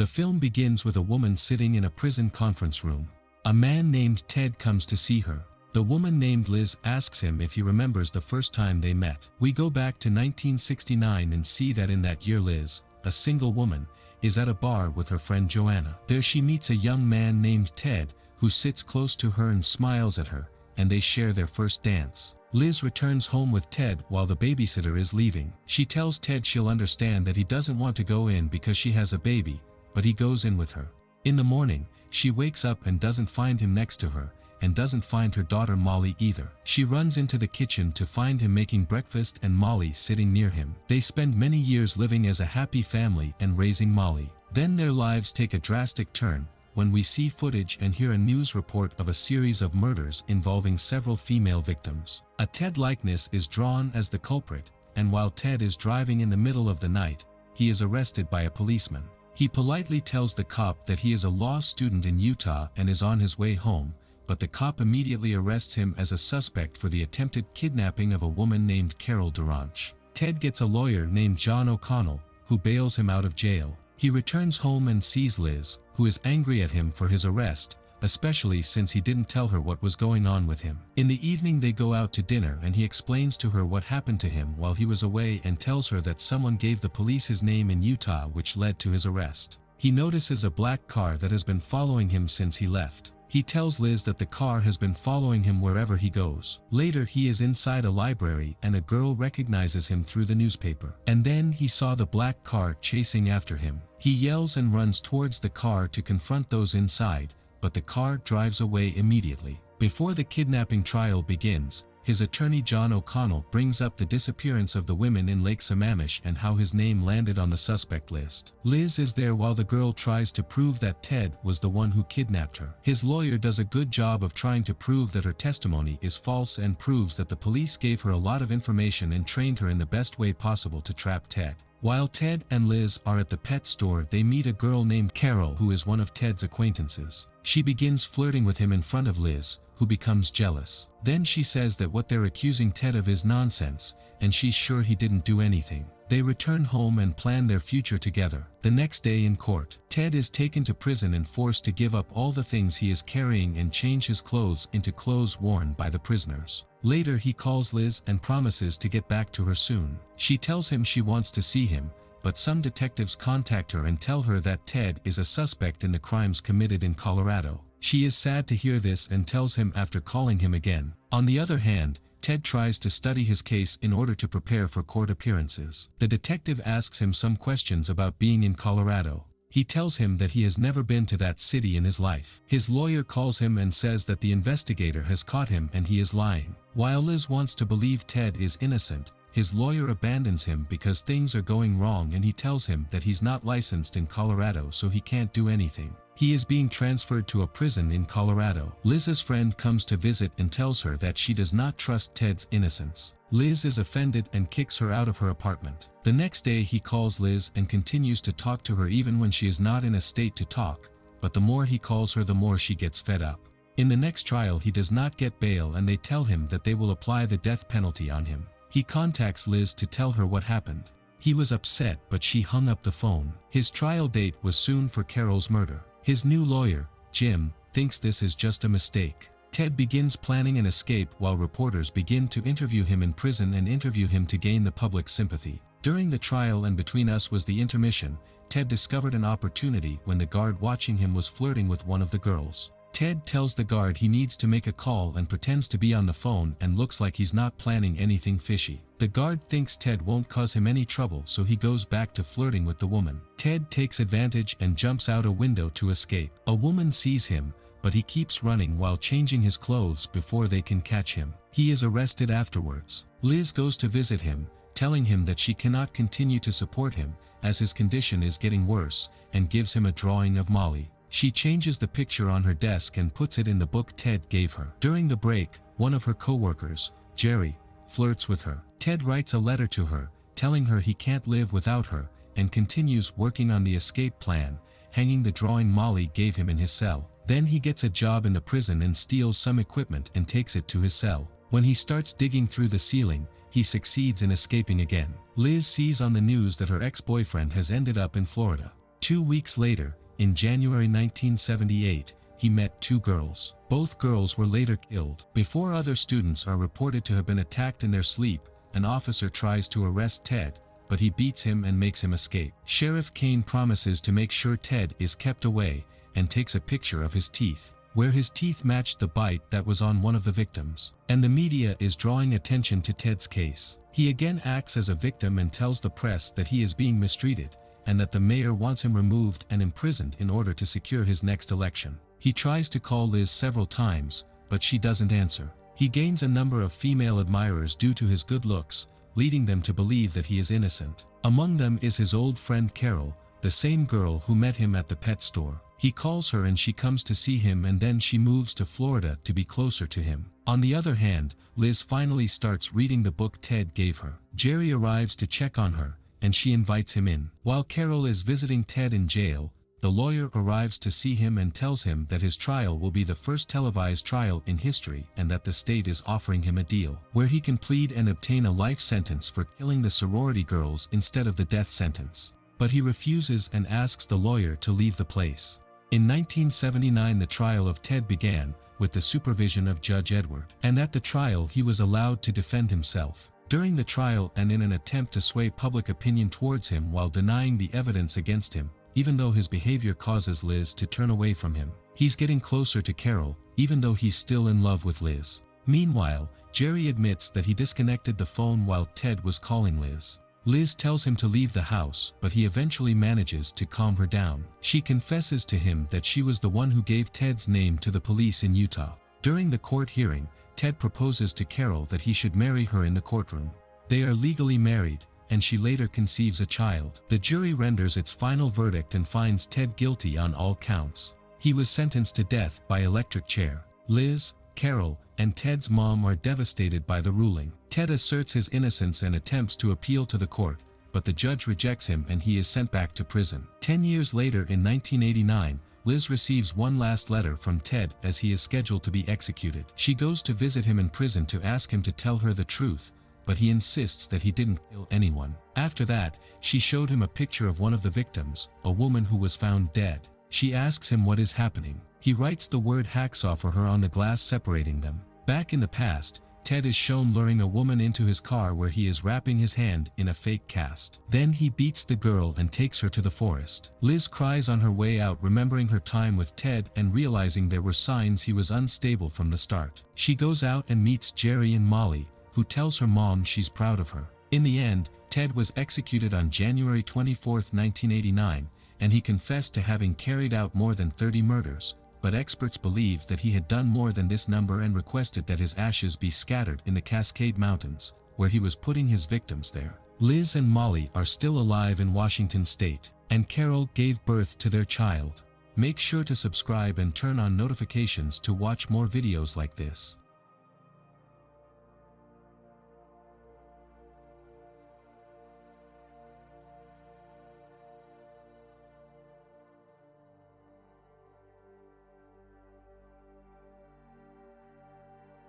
The film begins with a woman sitting in a prison conference room. A man named Ted comes to see her. The woman named Liz asks him if he remembers the first time they met. We go back to 1969 and see that in that year Liz, a single woman, is at a bar with her friend Joanna. There she meets a young man named Ted, who sits close to her and smiles at her, and they share their first dance. Liz returns home with Ted while the babysitter is leaving. She tells Ted she'll understand that he doesn't want to go in because she has a baby, but he goes in with her. In the morning, she wakes up and doesn't find him next to her, and doesn't find her daughter Molly either. She runs into the kitchen to find him making breakfast and Molly sitting near him. They spend many years living as a happy family and raising Molly. Then their lives take a drastic turn, when we see footage and hear a news report of a series of murders involving several female victims. A Ted likeness is drawn as the culprit, and while Ted is driving in the middle of the night, he is arrested by a policeman. He politely tells the cop that he is a law student in Utah and is on his way home, but the cop immediately arrests him as a suspect for the attempted kidnapping of a woman named Carol Durant. Ted gets a lawyer named John O'Connell, who bails him out of jail. He returns home and sees Liz, who is angry at him for his arrest, especially since he didn't tell her what was going on with him. In the evening they go out to dinner and he explains to her what happened to him while he was away and tells her that someone gave the police his name in Utah, which led to his arrest. He notices a black car that has been following him since he left. He tells Liz that the car has been following him wherever he goes. Later he is inside a library and a girl recognizes him through the newspaper. And then he saw the black car chasing after him. He yells and runs towards the car to confront those inside, but the car drives away immediately. Before the kidnapping trial begins, his attorney John O'Connell brings up the disappearance of the women in Lake Sammamish and how his name landed on the suspect list. Liz is there while the girl tries to prove that Ted was the one who kidnapped her. His lawyer does a good job of trying to prove that her testimony is false and proves that the police gave her a lot of information and trained her in the best way possible to trap Ted. While Ted and Liz are at the pet store, they meet a girl named Carol who is one of Ted's acquaintances. She begins flirting with him in front of Liz, who becomes jealous. Then she says that what they're accusing Ted of is nonsense, and she's sure he didn't do anything. They return home and plan their future together. The next day in court, Ted is taken to prison and forced to give up all the things he is carrying and change his clothes into clothes worn by the prisoners. Later he calls Liz and promises to get back to her soon. She tells him she wants to see him, but some detectives contact her and tell her that Ted is a suspect in the crimes committed in Colorado. She is sad to hear this and tells him after calling him again. On the other hand, Ted tries to study his case in order to prepare for court appearances. The detective asks him some questions about being in Colorado. He tells him that he has never been to that city in his life. His lawyer calls him and says that the investigator has caught him and he is lying. While Liz wants to believe Ted is innocent, his lawyer abandons him because things are going wrong and he tells him that he's not licensed in Colorado so he can't do anything. He is being transferred to a prison in Colorado. Liz's friend comes to visit and tells her that she does not trust Ted's innocence. Liz is offended and kicks her out of her apartment. The next day he calls Liz and continues to talk to her even when she is not in a state to talk, but the more he calls her the more she gets fed up. In the next trial he does not get bail and they tell him that they will apply the death penalty on him. He contacts Liz to tell her what happened. He was upset but she hung up the phone. His trial date was soon for Carol's murder. His new lawyer, Jim, thinks this is just a mistake. Ted begins planning an escape while reporters begin to interview him in prison and interview him to gain the public's sympathy. During the trial and between us was the intermission, Ted discovered an opportunity when the guard watching him was flirting with one of the girls. Ted tells the guard he needs to make a call and pretends to be on the phone and looks like he's not planning anything fishy. The guard thinks Ted won't cause him any trouble so he goes back to flirting with the woman. Ted takes advantage and jumps out a window to escape. A woman sees him, but he keeps running while changing his clothes before they can catch him. He is arrested afterwards. Liz goes to visit him, telling him that she cannot continue to support him as his condition is getting worse, and gives him a drawing of Molly. She changes the picture on her desk and puts it in the book Ted gave her. During the break, one of her co-workers, Jerry, flirts with her. Ted writes a letter to her, telling her he can't live without her, and continues working on the escape plan, hanging the drawing Molly gave him in his cell. Then he gets a job in the prison and steals some equipment and takes it to his cell. When he starts digging through the ceiling, he succeeds in escaping again. Liz sees on the news that her ex-boyfriend has ended up in Florida. 2 weeks later, in January 1978, he met two girls. Both girls were later killed. Before other students are reported to have been attacked in their sleep, an officer tries to arrest Ted, but he beats him and makes him escape. Sheriff Kane promises to make sure Ted is kept away, and takes a picture of his teeth, where his teeth matched the bite that was on one of the victims. And the media is drawing attention to Ted's case. He again acts as a victim and tells the press that he is being mistreated, and that the mayor wants him removed and imprisoned in order to secure his next election. He tries to call Liz several times, but she doesn't answer. He gains a number of female admirers due to his good looks, leading them to believe that he is innocent. Among them is his old friend Carol, the same girl who met him at the pet store. He calls her and she comes to see him, and then she moves to Florida to be closer to him. On the other hand, Liz finally starts reading the book Ted gave her. Jerry arrives to check on her, and she invites him in. While Carol is visiting Ted in jail, the lawyer arrives to see him and tells him that his trial will be the first televised trial in history, and that the state is offering him a deal where he can plead and obtain a life sentence for killing the sorority girls instead of the death sentence. But he refuses and asks the lawyer to leave the place. In 1979, the trial of Ted began, with the supervision of Judge Edward. And at the trial he was allowed to defend himself. During the trial, and in an attempt to sway public opinion towards him while denying the evidence against him, even though his behavior causes Liz to turn away from him, he's getting closer to Carol, even though he's still in love with Liz. Meanwhile, Jerry admits that he disconnected the phone while Ted was calling Liz. Liz tells him to leave the house, but he eventually manages to calm her down. She confesses to him that she was the one who gave Ted's name to the police in Utah. During the court hearing, Ted proposes to Carol that he should marry her in the courtroom. They are legally married, and she later conceives a child. The jury renders its final verdict and finds Ted guilty on all counts. He was sentenced to death by electric chair. Liz, Carol, and Ted's mom are devastated by the ruling. Ted asserts his innocence and attempts to appeal to the court, but the judge rejects him and he is sent back to prison. 10 years later, in 1989, Liz receives one last letter from Ted as he is scheduled to be executed. She goes to visit him in prison to ask him to tell her the truth, but he insists that he didn't kill anyone. After that, she showed him a picture of one of the victims, a woman who was found dead. She asks him what is happening. He writes the word hacksaw for her on the glass separating them. Back in the past, Ted is shown luring a woman into his car where he is wrapping his hand in a fake cast. Then he beats the girl and takes her to the forest. Liz cries on her way out, remembering her time with Ted and realizing there were signs he was unstable from the start. She goes out and meets Jerry and Molly, who tells her mom she's proud of her. In the end, Ted was executed on January 24, 1989, and he confessed to having carried out more than 30 murders. But experts believe that he had done more than this number and requested that his ashes be scattered in the Cascade Mountains, where he was putting his victims there. Liz and Molly are still alive in Washington state, and Carol gave birth to their child. Make sure to subscribe and turn on notifications to watch more videos like this.